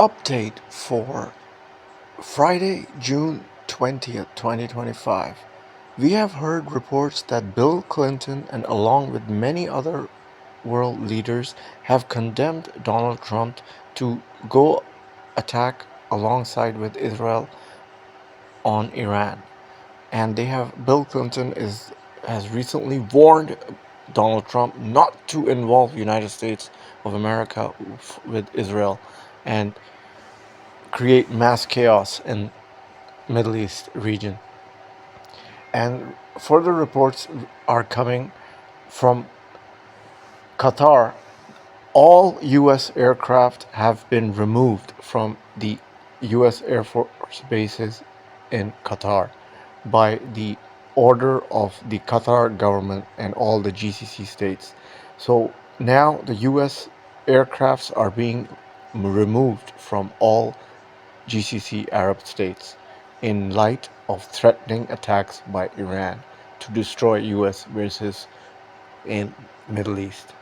Update for Friday, June 20th, 2025. We have heard reports that Bill Clinton and along with many other world leaders have condemned Donald Trump to go attack alongside with Israel on Iran. And they have Bill Clinton is has recently warned Donald Trump not to involve United States of America with Israel and create mass chaos in Middle East region. And further reports are coming from Qatar. All U.S. aircraft have been removed from the U.S. Air Force bases in Qatar by the order of the Qatar government and all the GCC states. So now the U.S. aircrafts are being removed from all GCC Arab states in light of threatening attacks by Iran to destroy US bases in Middle East.